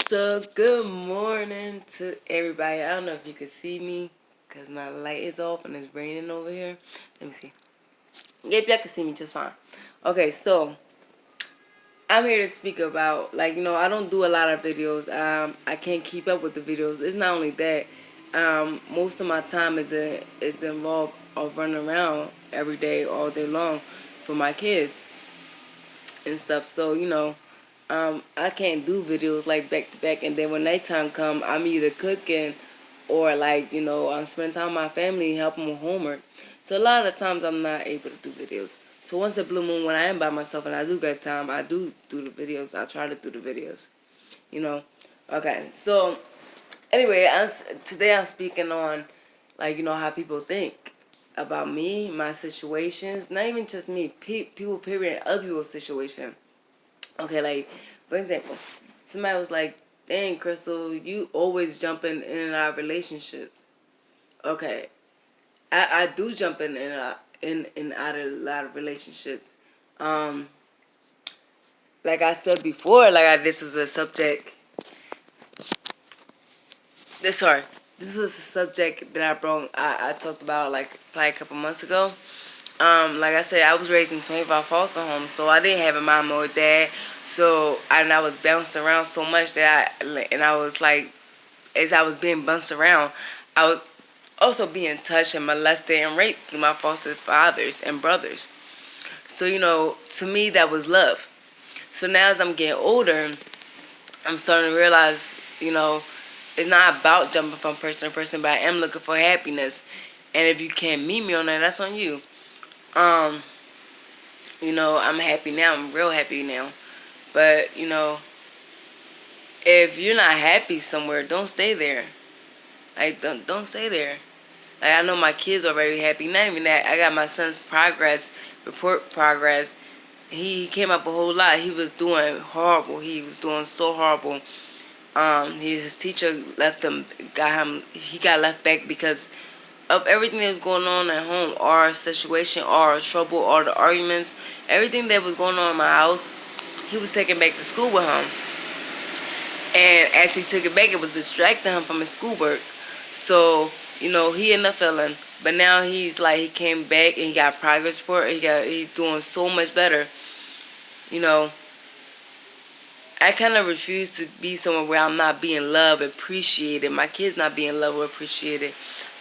So good morning to everybody. I don't know if you can see me because my light is off and it's raining over here. Let me see. Yep, y'all can see me just fine. Okay, so I'm here to speak about, I don't do a lot of videos. I can't keep up with the videos. It's not only that. Most of my time is involved of running around every day, all day long, for my kids and stuff. So I can't do videos like back to back. And then when nighttime come, I'm either cooking or I'm spending time with my family, helping with homework. So a lot of the times I'm not able to do videos. So once a blue moon, when I am by myself and I do get time, I do the videos. I try to do the videos. Okay. So anyway, today I'm speaking on how people think about me, my situations. Not even just me, people period, other people's situation. Okay, for example, somebody was like, "Dang, Crystal, you always jumping in and out of relationships." Okay, I do jump in and out of a lot of relationships. Um, like I said before, this was a subject. Sorry, this was a subject that I talked about probably a couple months ago. Like I said, I was raised in 25 foster homes, so I didn't have a mom or a dad. So I was bounced around so much that I was like, as I was being bounced around, I was also being touched and molested and raped through my foster fathers and brothers. So to me that was love. So now as I'm getting older, I'm starting to realize, it's not about jumping from person to person, but I am looking for happiness. And if you can't meet me on that, that's on you. Um, I'm happy now. I'm real happy now. But, if you're not happy somewhere, don't stay there. Don't stay there. I know my kids are very happy. Not even that. I got my son's progress. He came up a whole lot. He was doing horrible. He was doing so horrible. His teacher left him, he got left back because of everything that was going on at home, our situation, our trouble, all the arguments, everything that was going on in my house. He was taken back to school with him. And as he took it back, it was distracting him from his schoolwork. So, he ended up failing. But now he came back and he got progress report. He's doing so much better. You know, I kind of refuse to be somewhere where I'm not being loved, appreciated. My kids not being loved or appreciated.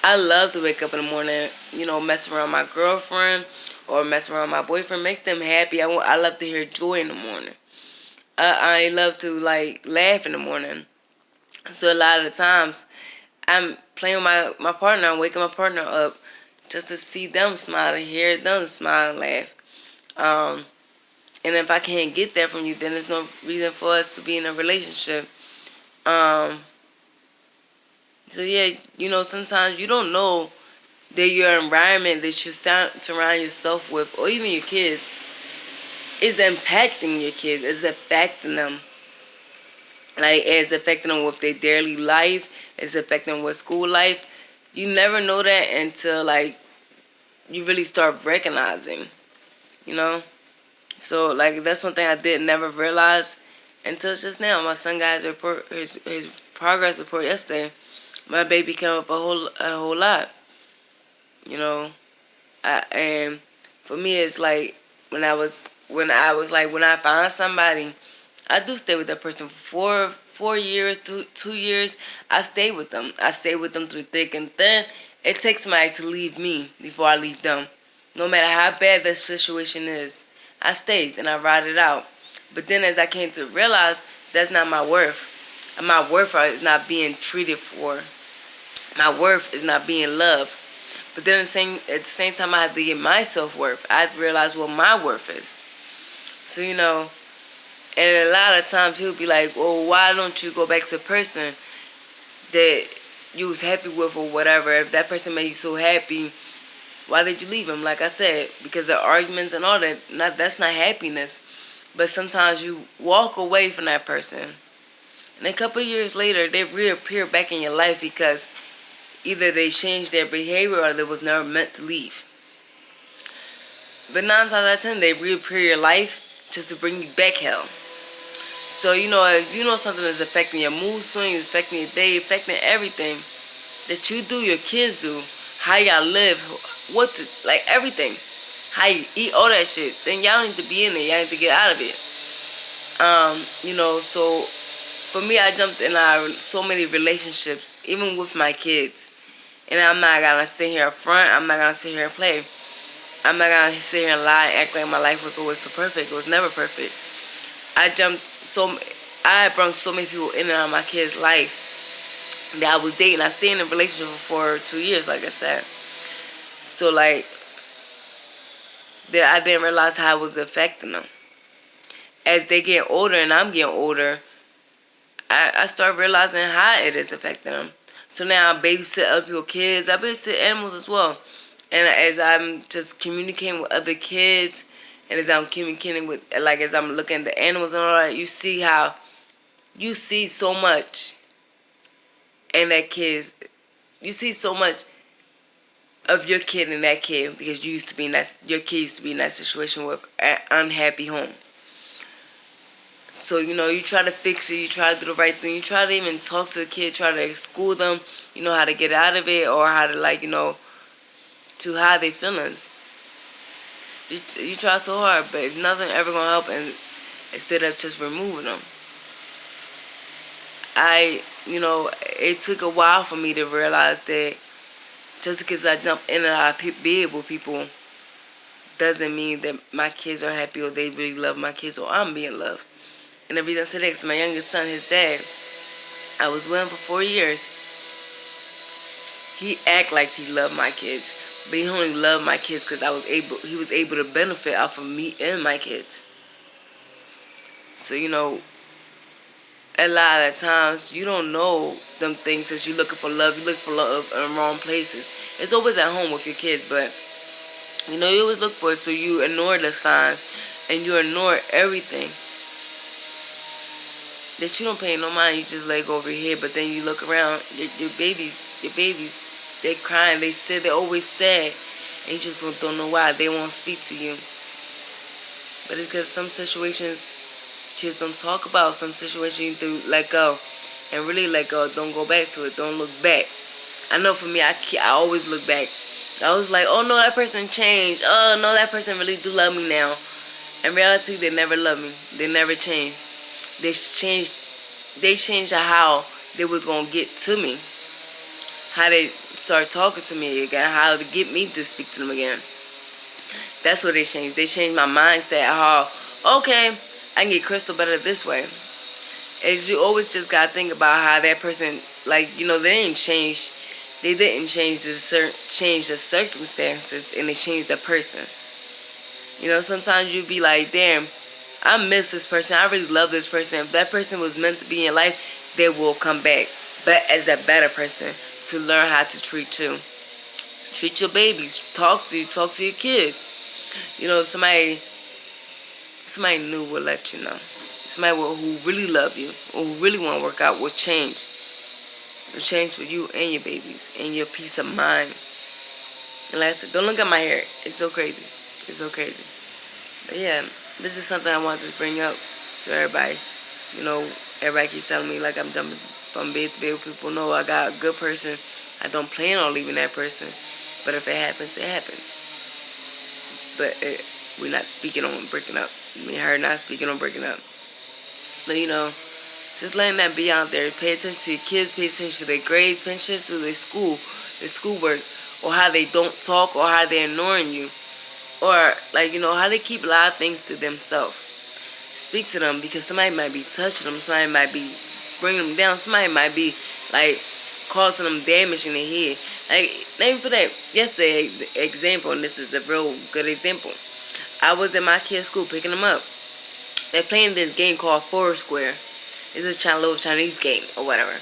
I love to wake up in the morning, mess around my girlfriend or mess around my boyfriend, make them happy. I love to hear joy in the morning. I love to laugh in the morning. So a lot of the times I'm playing with my partner, I'm waking my partner up just to see them smile, to hear them smile and laugh. And if I can't get that from you, then there's no reason for us to be in a relationship. So yeah, sometimes you don't know that your environment that you surround yourself with, or even your kids, is impacting your kids, is affecting them. It's affecting them with their daily life, it's affecting them with school life. You never know that until you really start recognizing, you know. So that's one thing I did never realize until just now. My son got his progress report yesterday. My baby came up a whole lot, you know. And for me, it's when I find somebody, I do stay with that person for 4 years, 2 years. I stay with them. I stay with them through thick and thin. It takes somebody to leave me before I leave them. No matter how bad the situation is, I stayed and I ride it out. But then as I came to realize, that's not my worth. And my worth is not being treated for. My worth is not being loved. But then at the same time, I have to get my self-worth. I have to realize what my worth is. So, and a lot of times people be like, "Oh, why don't you go back to the person that you was happy with or whatever? If that person made you so happy, why did you leave him?" Like I said, because of arguments and all that. That's not happiness. But sometimes you walk away from that person, and a couple of years later, they reappear back in your life because either they changed their behavior or they was never meant to leave. But 9 times out of 10, they reappear your life just to bring you back hell. So, if you know something is affecting your mood swings, affecting your day, affecting everything that you do, your kids do, how y'all live, like everything, how you eat, all that shit, then y'all need to be in there. Y'all need to get out of it. So for me, I jumped in so many relationships, even with my kids. And I'm not gonna sit here up front. I'm not gonna sit here and play. I'm not gonna sit here and lie and act like my life was always so perfect. It was never perfect. I jumped I brought so many people in and out of my kids' life that I was dating. I stayed in a relationship for 2 years, like I said. So like that, I didn't realize how it was affecting them. As they get older and I'm getting older, I start realizing how it is affecting them. So now I babysit other people's kids. I babysit animals as well. And as I'm just communicating with other kids, and as I'm communicating with, like, as I'm looking at the animals and all that, you see so much in that kid. You see so much of your kid in that kid because your kid used to be in that situation with an unhappy home. So, you try to fix it, you try to do the right thing, you try to even talk to the kid, try to school them, how to get out of it, or how to, to hide their feelings. You try so hard, but it's nothing ever going to help instead of just removing them. It took a while for me to realize that just because I jump in and out of bed with people doesn't mean that my kids are happy or they really love my kids or I'm being loved. And the reason I said that is my youngest son, his dad, I was with him for 4 years. He act like he loved my kids, but he only loved my kids because he was able to benefit off of me and my kids. So, a lot of times you don't know them things as you're looking for love. You look for love in the wrong places. It's always at home with your kids, but you always look for it, so you ignore the signs and you ignore everything that you don't pay no mind. You just let go over your head, but then you look around, your babies, they crying, they're always sad, and you just don't know why they won't speak to you. But it's because some situations kids don't talk about, some situations you need to let go, and really let go. Don't go back to it. Don't look back. I know for me, I always look back. I was like, oh no, that person changed. Oh no, that person really do love me now. In reality, they never loved me. They never changed. They changed how they was gonna get to me, how they start talking to me again, how to get me to speak to them again. That's what they changed. They changed my mindset. How, okay, I can get Crystal better this way. As you always just gotta think about how that person, they didn't change. They didn't change the circumstances, and they changed the person. Sometimes you be like, damn, I miss this person. I really love this person. If that person was meant to be in your life, they will come back. But as a better person, to learn how to treat you. Treat your babies. Talk to your kids. Somebody new will let you know. Somebody who really love you, or who really want to work out, will change. Will change for you and your babies and your peace of mind. And like I said, don't look at my hair. It's so crazy. It's so crazy. But yeah, this is something I wanted to bring up to everybody. Everybody keeps telling me like I'm jumping from bed to bed with people. No, I got a good person. I don't plan on leaving that person. But if it happens, it happens. But we're not speaking on breaking up. Me and her not speaking on breaking up. But just letting that be out there. Pay attention to your kids. Pay attention to their grades. Pay attention to their schoolwork, or how they don't talk, or how they're ignoring you, or how they keep a lot of things to themselves. Speak to them, because somebody might be touching them. Somebody might be bringing them down. Somebody might be causing them damage in their head. Let me put that yesterday example, and this is a real good example. I was at my kid's school picking them up. They're playing this game called Foursquare. It's a little Chinese game or whatever.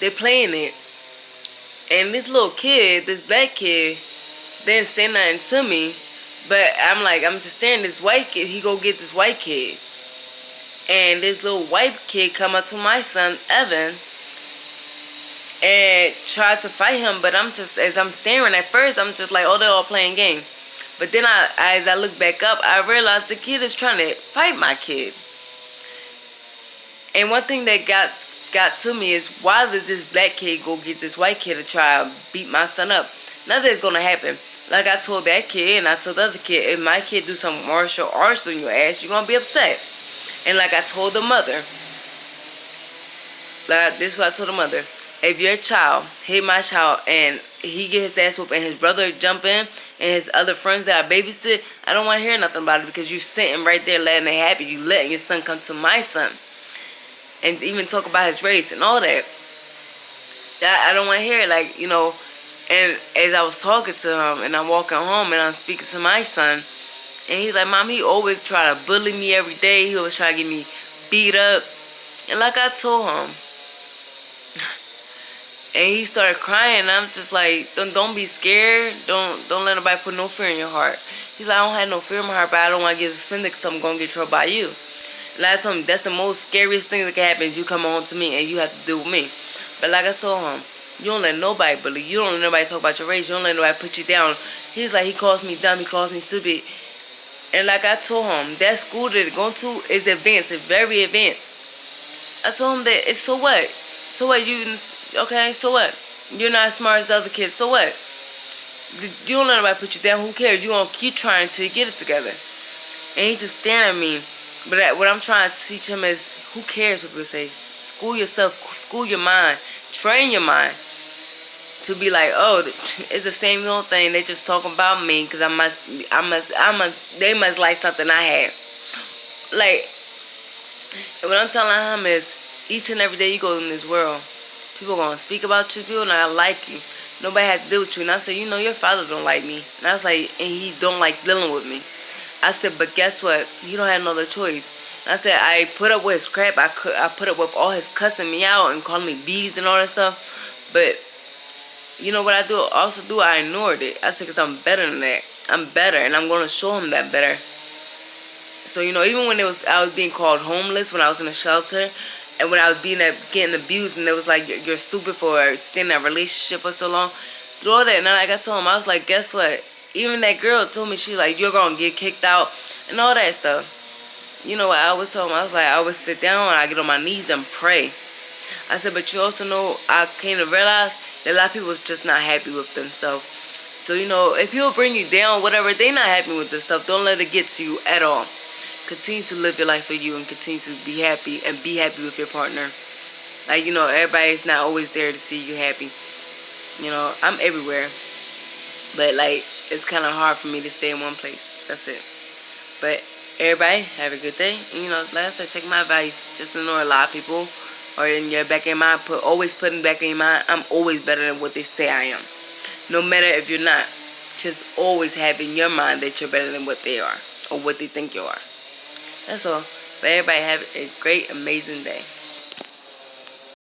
They're playing it, and this little kid, this black kid, didn't say nothing to me, but I'm just staring at this white kid. He go get this white kid, and this little white kid come up to my son Evan and tried to fight him. But as I'm staring at first, I'm just like, oh, they're all playing game. But then as I look back up, I realized the kid is trying to fight my kid. And one thing that got to me is, why did this black kid go get this white kid to try and beat my son up? Nothing's gonna happen. Like I told that kid and I told the other kid, if my kid do some martial arts on your ass, you're gonna be upset. And like I told the mother, like this is what I told the mother. If your child hit my child and he get his ass whooped and his brother jump in and his other friends that I babysit, I don't want to hear nothing about it, because you sitting right there letting it happen. You letting your son come to my son and even talk about his race and all that. I don't want to hear it, like, you know. And as I was talking to him and I'm walking home and I'm speaking to my son, and he's like, Mom, he always try to bully me every day. He always try to get me beat up. And like I told him, and he started crying, and I'm just like, don't be scared. Don't let nobody put no fear in your heart. He's like, I don't have no fear in my heart, but I don't want to get suspended because I'm going to get trouble by you. And I told him, that's the most scariest thing that can happen, is you come home to me and you have to deal with me. But like I told him, you don't let nobody bully you. You don't let nobody talk about your race. You don't let nobody put you down. He's like, he calls me dumb. He calls me stupid. And like I told him, that school that they're going to is advanced. It's very advanced. I told him that, it's so what? So what? Okay, so what? You're not as smart as other kids. So what? You don't let nobody put you down. Who cares? You're going to keep trying until you get it together. And he just staring at me. But what I'm trying to teach him is, who cares what people say? School yourself. School your mind. Train your mind to be like, oh, it's the same old thing. They just talking about me because they must like something I have. Like, what I'm telling him is, each and every day you go in this world, people gonna speak about you. People not like you. Nobody has to deal with you. And I said, you know, your father don't like me. And I was like, and he don't like dealing with me. I said, but guess what? He don't have no other choice. And I said, I put up with his crap. I put up with all his cussing me out and calling me bees and all that stuff. But you know what I do? I ignored it. I said, because I'm better than that. I'm better, and I'm going to show him that better. So, you know, even when I was being called homeless when I was in a shelter, and when I was getting abused, and it was like, you're stupid for staying in that relationship for so long. Through all that, and like I told him, I was like, guess what? Even that girl told me, she's like, you're going to get kicked out and all that stuff. You know what I always told him? I was like, I always sit down and I get on my knees and pray. I said, but you also know, I came to realize that a lot of people is just not happy with themselves. So, you know, if people bring you down, whatever, they not happy with this stuff, don't let it get to you at all. Continue to live your life for you and continue to be happy, and be happy with your partner. Like, you know, everybody's not always there to see you happy. You know, I'm everywhere. But, like, it's kind of hard for me to stay in one place. That's it. But everybody, have a good day. And, you know, like I said, take my advice. Just to know, a lot of people are in your back of your mind, always putting back in your mind, I'm always better than what they say I am. No matter if you're not. Just always have in your mind that you're better than what they are, or what they think you are. That's all. But everybody have a great, amazing day.